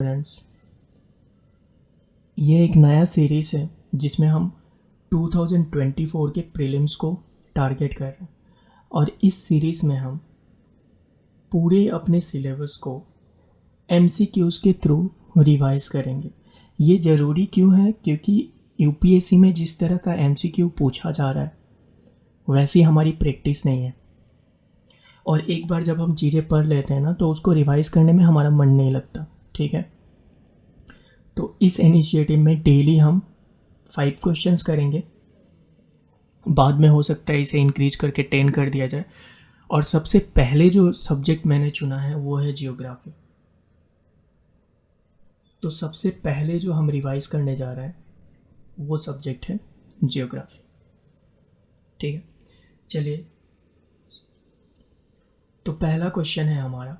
Friends, ये एक नया सीरीज़ है जिसमें हम 2024 के प्रीलिम्स को टारगेट कर रहे हैं और इस सीरीज़ में हम पूरे अपने सिलेबस को एमसीक्यूज़ के थ्रू रिवाइज करेंगे। ये ज़रूरी क्यों है? क्योंकि यूपीएससी में जिस तरह का एमसीक्यू पूछा जा रहा है वैसी हमारी प्रैक्टिस नहीं है और एक बार जब हम चीज़ें पढ़ लेते हैं ना तो उसको रिवाइज करने में हमारा मन नहीं लगता। ठीक है, तो इस इनिशिएटिव में डेली हम 5 क्वेश्चंस करेंगे। बाद में हो सकता है इसे इंक्रीज करके 10 कर दिया जाए। और सबसे पहले जो सब्जेक्ट मैंने चुना है वो है जियोग्राफी। तो सबसे पहले जो हम रिवाइज करने जा रहे हैं वो सब्जेक्ट है जियोग्राफी। ठीक है, चलिए। तो पहला क्वेश्चन है हमारा,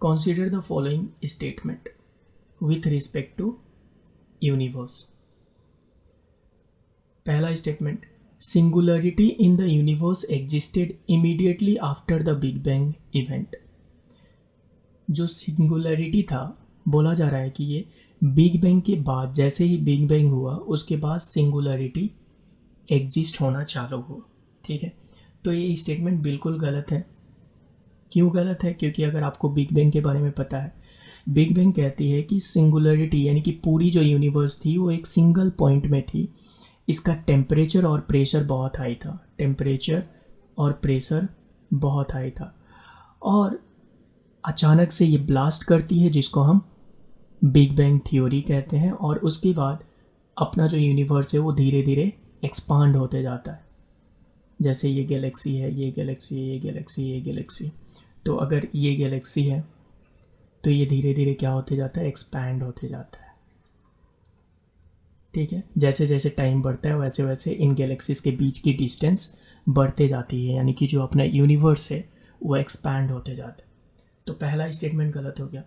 consider the following statement with respect to universe. पहला statement, singularity in the universe existed immediately after the big bang event. जो सिंगुलरिटी था, बोला जा रहा है कि ये बिग बैंग के बाद, जैसे ही बिग बैंग हुआ उसके बाद सिंगुलरिटी एग्जिस्ट होना चालू हुआ। ठीक है, तो ये स्टेटमेंट बिल्कुल गलत है। क्यों गलत है? क्योंकि अगर आपको बिग बैंग के बारे में पता है, बिग बैंग कहती है कि सिंगुलरिटी यानी कि पूरी जो यूनिवर्स थी वो एक सिंगल पॉइंट में थी। इसका टेम्परेचर और प्रेशर बहुत हाई था, टेम्परेचर और प्रेशर बहुत हाई था, और अचानक से ये ब्लास्ट करती है जिसको हम बिग बैंग थ्योरी कहते हैं। और उसके बाद अपना जो यूनिवर्स है वो धीरे धीरे एक्सपांड होते जाता है। जैसे ये गैलेक्सी है, ये गैलेक्सी है, ये गैलेक्सी, ये गैलेक्सी। तो अगर ये गैलेक्सी है तो ये धीरे धीरे क्या होते जाता है? एक्सपैंड होते जाता है। ठीक है, जैसे जैसे टाइम बढ़ता है वैसे वैसे इन गैलेक्सीज के बीच की डिस्टेंस बढ़ते जाती है, यानी कि जो अपना यूनिवर्स है वो एक्सपैंड होते जाता है। तो पहला स्टेटमेंट गलत हो गया।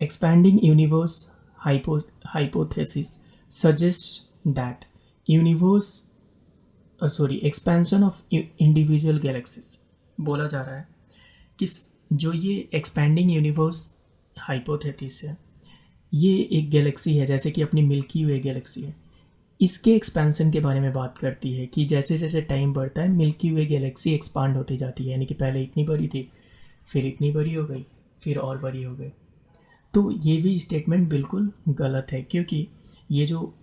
Expanding universe hypothesis suggests that universe expansion of individual galaxies. बोला जा रहा है कि जो ये एक्सपैंडिंग यूनिवर्स हाइपोथेसिस है, ये एक गैलेक्सी है जैसे कि अपनी मिल्की वे गैलेक्सी है। इसके एक्सपेंशन के बारे में बात करती है कि जैसे जैसे टाइम बढ़ता है मिल्की वे गैलेक्सी एक्सपांड होती जाती है, यानी कि पहले इतनी बड़ी थी, फिर इतनी बड़ी हो गई, फिर और बड़ी हो गई। तो ये भी स्टेटमेंट बिल्कुल गलत है, क्योंकि ये जो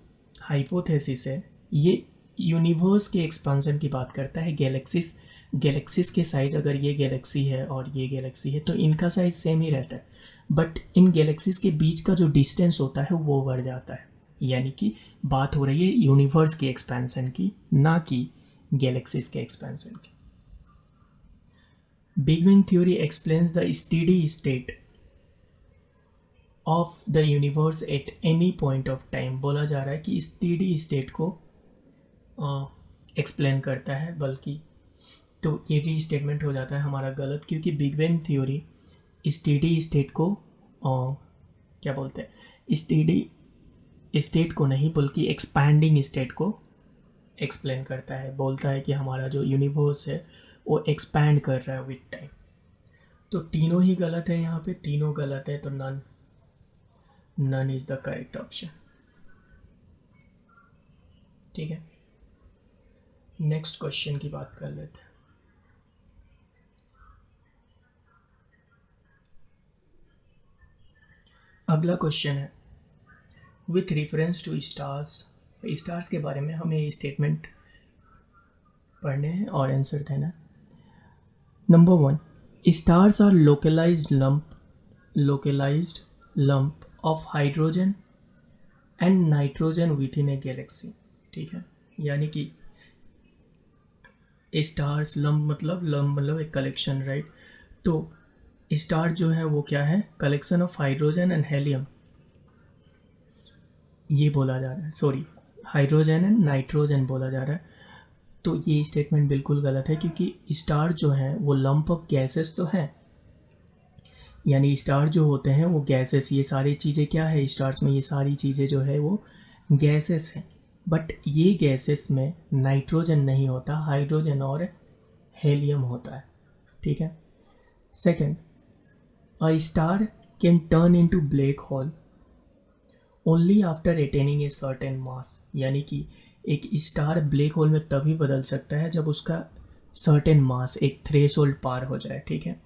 हाइपोथेसिस है ये यूनिवर्स के एक्सपेंशन की बात करता है। गैलेक्सीज के साइज़, अगर ये गैलेक्सी है और ये गैलेक्सी है तो इनका साइज़ सेम ही रहता है, बट इन गैलेक्सीज के बीच का जो डिस्टेंस होता है वो बढ़ जाता है। यानी कि बात हो रही है यूनिवर्स के एक्सपेंशन की, ना कि गैलेक्सीज के एक्सपेंशन की। Big bang theory explains the steady state of the universe at any point of time. बोला जा रहा है कि स्टेडी स्टेट को एक्सप्लेन करता है, बल्कि तो ये भी स्टेटमेंट हो जाता है हमारा गलत, क्योंकि big bang theory steady state को क्या बोलते हैं, स्टेडी स्टेट को नहीं बल्कि एक्सपैंडिंग स्टेट को एक्सप्लेन करता है। बोलता है कि हमारा जो यूनिवर्स है वो एक्सपैंड कर रहा है विद टाइम। तो तीनों ही गलत है, यहाँ पे तीनों गलत है, तो none is the correct option. ठीक है, नेक्स्ट क्वेश्चन की बात कर लेते हैं। अगला क्वेश्चन है, with reference to stars. Stars के बारे में हमें स्टेटमेंट पढ़ने हैं और आंसर देना है। Number 1, stars are localised lump of hydrogen and nitrogen within a galaxy. ठीक है, यानी कि स्टार्स, लंप मतलब एक कलेक्शन, राइट। तो स्टार जो है वो क्या है? Collection of hydrogen and helium, ये बोला जा रहा है, सॉरी, हाइड्रोजन एंड नाइट्रोजन बोला जा रहा है। तो ये स्टेटमेंट बिल्कुल गलत है, क्योंकि स्टार जो है वो लंप ऑफ गैसेस तो है, यानी स्टार जो होते हैं वो गैसेस, ये सारी चीज़ें क्या है स्टार्स में, ये सारी चीज़ें जो है वो गैसेस हैं। बट ये गैसेस में नाइट्रोजन नहीं होता, हाइड्रोजन और हेलियम होता है। ठीक है। Second, a star can turn into black hole only after attaining a certain मास, यानी कि एक स्टार ब्लैक होल में तभी बदल सकता है जब उसका सर्टेन मास, एक थ्रेशोल्ड पार हो जाए, ठीक है।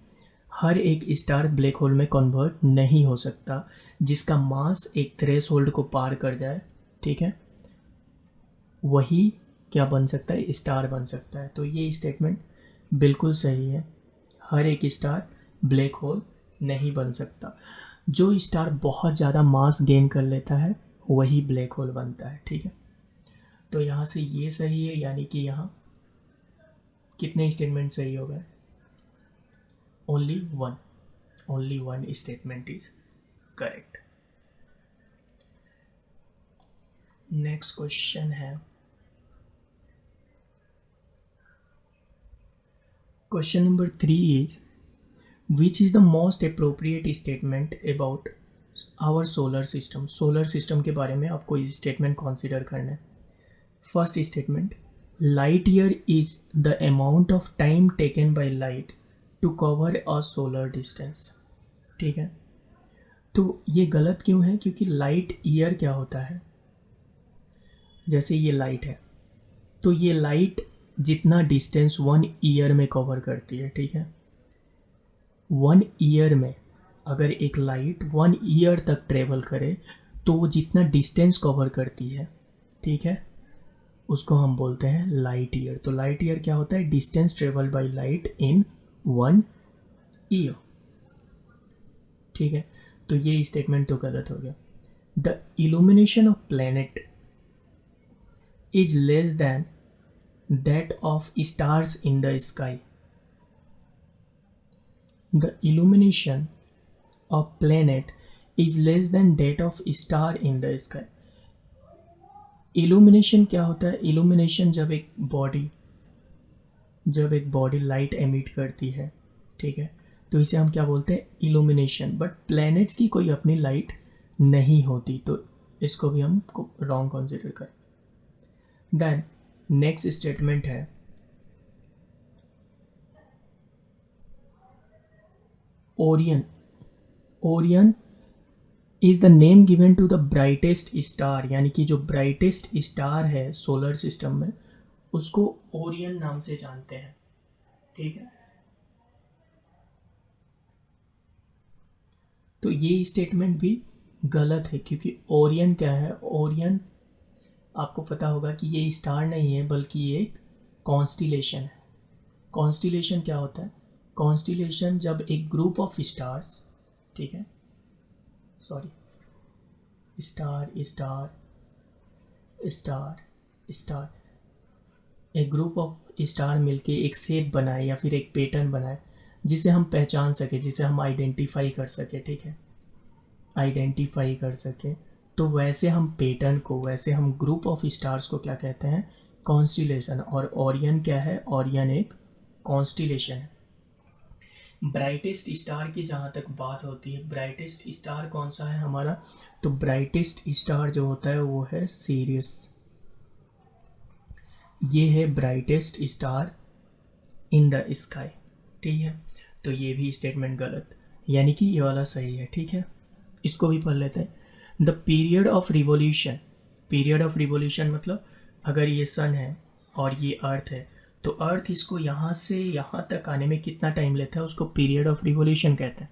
हर एक स्टार ब्लैक होल में कन्वर्ट नहीं हो सकता जिसका मास एक थ्रेशोल्ड को पार कर जाए, ठीक है, वही क्या बन सकता है, स्टार बन सकता है। तो ये स्टेटमेंट बिल्कुल सही है, हर एक स्टार ब्लैक होल नहीं बन सकता। जो स्टार बहुत ज़्यादा मास गेन कर लेता है वही ब्लैक होल बनता है, ठीक है। तो यहाँ से ये सही है, यानी कि यहाँ कितने स्टेटमेंट सही हो गए? Only one statement is correct. Next question है, question number 3 is which is the most appropriate statement about our solar system. Solar system के बारे में आपको ये स्टेटमेंट कॉन्सिडर करना है। First statement, light year is the amount of time taken by light to cover a solar distance, ठीक है। तो ये गलत क्यों है? क्योंकि लाइट ईयर क्या होता है, जैसे ये लाइट है तो ये लाइट जितना डिस्टेंस 1 ईयर में कवर करती है, ठीक है, 1 ईयर में अगर एक लाइट 1 ईयर तक ट्रेवल करे तो वो जितना डिस्टेंस कवर करती है, ठीक है, उसको हम बोलते हैं लाइट ईयर। तो लाइट ईयर क्या होता है? Distance travel by light in 1 year, ठीक है। तो ये स्टेटमेंट तो गलत हो गया। The illumination of planet is less than that of stars in the sky. The illumination of planet is less than that of star in the sky. Illumination क्या होता है? Illumination जब एक बॉडी लाइट एमिट करती है, ठीक है, तो इसे हम क्या बोलते हैं? इल्यूमिनेशन। बट प्लैनेट्स की कोई अपनी लाइट नहीं होती, तो इसको भी हम रॉन्ग कंसिडर करें। देन नेक्स्ट स्टेटमेंट है, Orion is the name given to the brightest star, यानी कि जो ब्राइटेस्ट स्टार है सोलर सिस्टम में उसको ओरियन नाम से जानते हैं, ठीक है। तो ये स्टेटमेंट भी गलत है, क्योंकि ओरियन क्या है? ओरियन आपको पता होगा कि ये स्टार नहीं है बल्कि ये एक कॉन्स्टिलेशन है। कॉन्स्टिलेशन क्या होता है? कॉन्स्टिलेशन जब एक ग्रुप ऑफ स्टार्स, ठीक है, sorry, star star star star, एक ग्रुप ऑफ स्टार मिलके एक शेप बनाए या फिर एक पैटर्न बनाए जिसे हम पहचान सके, जिसे हम आइडेंटिफाई कर सके, ठीक है, आइडेंटिफाई कर सके। तो वैसे हम पैटर्न को, वैसे हम ग्रुप ऑफ स्टार्स को क्या कहते हैं? कॉन्स्टिलेशन। और ओरियन क्या है? ओरियन एक कॉन्स्टिलेशन है। ब्राइटेस्ट स्टार की जहाँ तक बात होती है, ब्राइटेस्ट स्टार कौन सा है हमारा? तो ब्राइटेस्ट स्टार जो होता है वो है सीरियस। ये है brightest star in the sky, ठीक है। तो ये भी स्टेटमेंट गलत, यानी कि ये वाला सही है, ठीक है। इसको भी पढ़ लेते हैं। The period of revolution, period of revolution मतलब अगर ये सन है और ये अर्थ है तो अर्थ इसको यहाँ से यहाँ तक आने में कितना टाइम लेता है, उसको पीरियड ऑफ रिवोल्यूशन कहते हैं।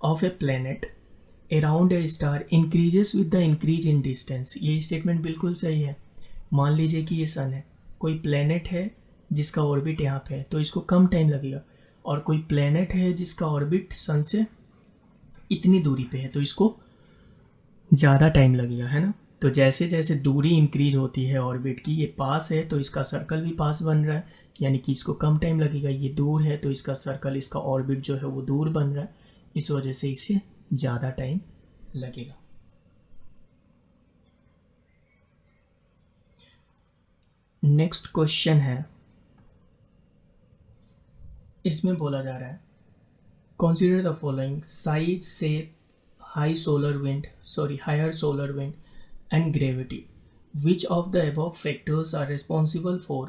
Of A planet around a star increases with the increase in distance, ये स्टेटमेंट बिल्कुल सही है। मान लीजिए कि ये सन है, कोई प्लैनेट है जिसका ऑर्बिट यहाँ पे है तो इसको कम टाइम लगेगा, और कोई प्लैनेट है जिसका ऑर्बिट सन से इतनी दूरी पे है तो इसको ज़्यादा टाइम लगेगा, है ना। तो जैसे जैसे दूरी इंक्रीज होती है ऑर्बिट की, ये पास है तो इसका सर्कल भी पास बन रहा है, यानी कि इसको कम टाइम लगेगा। ये दूर है तो इसका सर्कल, इसका ऑर्बिट जो है वो दूर बन रहा है, इस वजह से इसे ज़्यादा टाइम लगेगा। नेक्स्ट क्वेश्चन है, इसमें बोला जा रहा है कंसीडर द फॉलोइंग साइज से higher solar wind and gravity. Which of the above factors are responsible for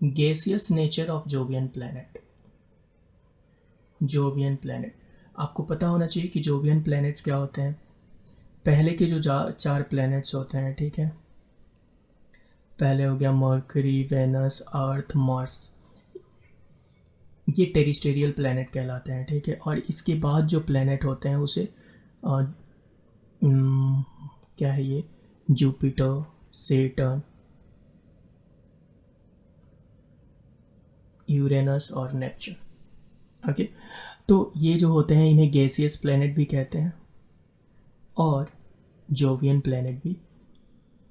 gaseous nature of Jovian planet? Jovian planet, आपको पता होना चाहिए कि Jovian planets क्या होते हैं। पहले के जो 4 प्लैनेट्स होते हैं, ठीक है, पहले हो गया मर्करी, वेनस, अर्थ, मार्स, ये टेरिस्टेरियल प्लैनेट कहलाते हैं, ठीक है। और इसके बाद जो प्लैनेट होते हैं उसे क्या है ये, जुपिटर, सेटर्न, यूरेनस और नेपच्यून। ओके, तो ये जो होते हैं इन्हें गैसियस प्लैनेट भी कहते हैं और जोवियन प्लैनेट भी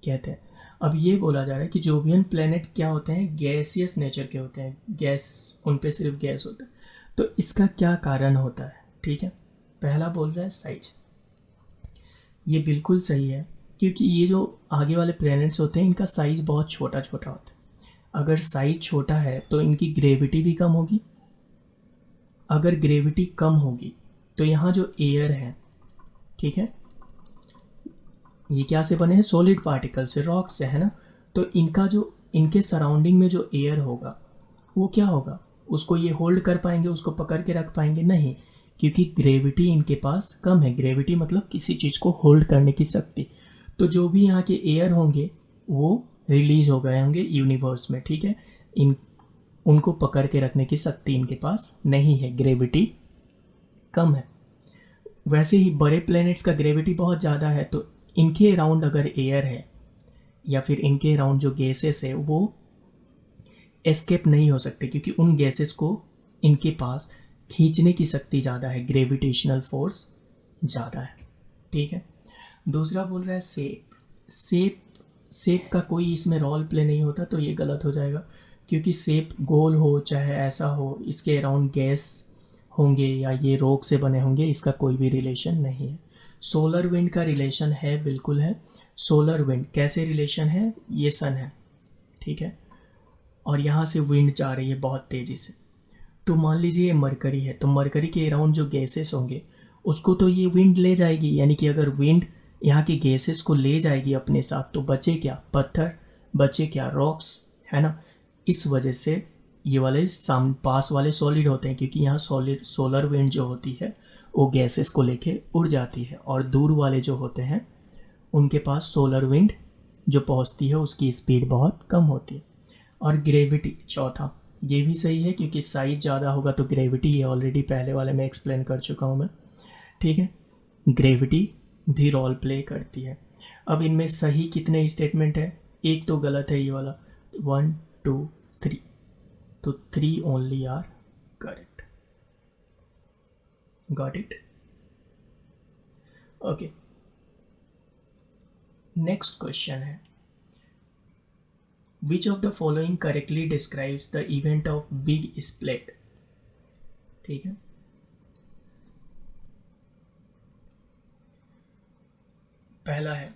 कहते हैं। अब ये बोला जा रहा है कि जोवियन प्लैनेट क्या होते हैं, गैसियस नेचर के होते हैं, गैस, उन पे सिर्फ गैस होता है। तो इसका क्या कारण होता है, ठीक है। पहला बोल रहा है साइज, ये बिल्कुल सही है, क्योंकि ये जो आगे वाले प्लैनेट्स होते हैं इनका साइज बहुत छोटा छोटा होता है। अगर साइज छोटा है तो इनकी ग्रेविटी भी कम होगी, अगर ग्रेविटी कम होगी तो यहाँ जो एयर है, ठीक है, ये क्या से बने हैं, सॉलिड पार्टिकल से, रॉक से, है ना। तो इनका जो, इनके सराउंडिंग में जो एयर होगा वो क्या होगा, उसको ये होल्ड कर पाएंगे, उसको पकड़ के रख पाएंगे, नहीं, क्योंकि ग्रेविटी इनके पास कम है। ग्रेविटी मतलब किसी चीज़ को होल्ड करने की शक्ति। तो जो भी यहाँ के एयर होंगे वो रिलीज हो गए होंगे यूनिवर्स में, ठीक है। उनको पकड़ के रखने की शक्ति इनके पास नहीं है, ग्रेविटी कम है। वैसे ही बड़े प्लैनेट्स का ग्रेविटी बहुत ज़्यादा है, तो इनके अराउंड अगर एयर है या फिर इनके अराउंड जो गैसेस है वो एस्केप नहीं हो सकते, क्योंकि उन गैसेस को इनके पास खींचने की शक्ति ज़्यादा है, ग्रेविटेशनल फोर्स ज़्यादा है, ठीक है। दूसरा बोल रहा है शेप का कोई इसमें रोल प्ले नहीं होता, तो ये गलत हो जाएगा, क्योंकि शेप गोल हो चाहे ऐसा हो, इसके अराउंड गैस होंगे या ये रॉक से बने होंगे, इसका कोई भी रिलेशन नहीं है। सोलर विंड का रिलेशन है, बिल्कुल है। सोलर विंड कैसे रिलेशन है, ये सन है, ठीक है, और यहाँ से विंड जा रही है बहुत तेज़ी से। तो मान लीजिए ये मरकरी है, तो मरकरी के अराउंड जो गैसेस होंगे उसको तो ये विंड ले जाएगी, यानी कि अगर विंड यहाँ की गैसेस को ले जाएगी अपने साथ, तो बचे क्या, पत्थर, बचे क्या, रॉक्स, है ना। इस वजह से ये वाले पास वाले सॉलिड होते हैं, क्योंकि यहाँ सोलर विंड जो होती है वो गैसेस को लेके उड़ जाती है, और दूर वाले जो होते हैं उनके पास सोलर विंड जो पहुँचती है उसकी स्पीड बहुत कम होती है। और ग्रेविटी चौथा, ये भी सही है, क्योंकि साइज ज़्यादा होगा तो ग्रेविटी, ये ऑलरेडी पहले वाले में एक्सप्लेन कर चुका हूँ मैं, ठीक है, ग्रेविटी भी रोल प्ले करती है। अब इनमें सही कितने स्टेटमेंट है, एक तो गलत है, ये वाला 1 2 3, तो 3 only are correct. Got it, okay. Next question है, which of the following correctly describes the event of big split, ठीक है। पहला है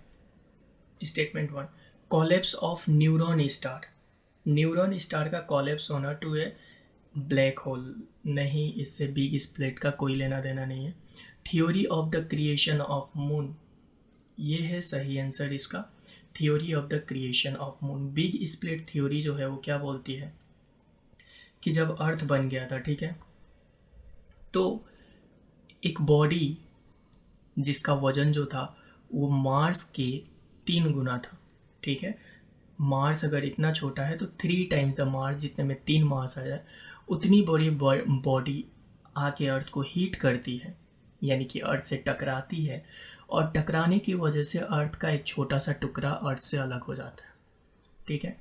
statement 1, collapse of neutron star. Neutron star का कॉलेप्स होना टू ए ब्लैक होल, नहीं, इससे big split का कोई लेना देना नहीं है। Theory of the creation of moon, ये है सही आंसर इसका, theory of the creation of moon. Big split theory जो है वो क्या बोलती है कि जब अर्थ बन गया था, ठीक है, तो एक बॉडी जिसका वजन जो था वो मार्स के 3 गुना था, ठीक है। मार्स अगर इतना छोटा है तो 3 टाइम्स द मार्स, जितने में 3 मास आ जाए, उतनी बड़ी बॉडी आके अर्थ को हीट करती है, यानी कि अर्थ से टकराती है, और टकराने की वजह से अर्थ का एक छोटा सा टुकड़ा अर्थ से अलग हो जाता है, ठीक है।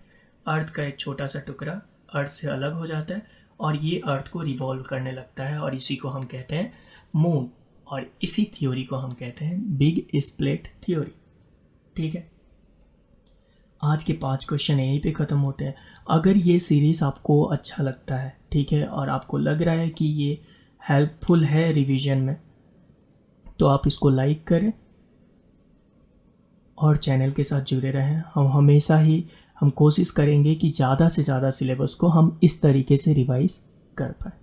अर्थ का एक छोटा सा टुकड़ा अर्थ से अलग हो जाता है और ये अर्थ को रिवॉल्व करने लगता है, और इसी को हम कहते हैं मून, और इसी थ्योरी को हम कहते हैं बिग स्प्लिट थ्योरी, ठीक है। आज के 5 क्वेश्चन यहीं पे ख़त्म होते हैं। अगर ये सीरीज़ आपको अच्छा लगता है, ठीक है, और आपको लग रहा है कि ये हेल्पफुल है रिवीजन में, तो आप इसको लाइक करें और चैनल के साथ जुड़े रहें। हम हमेशा ही कोशिश करेंगे कि ज़्यादा से ज़्यादा सिलेबस को हम इस तरीके से रिवाइज कर पाएँ।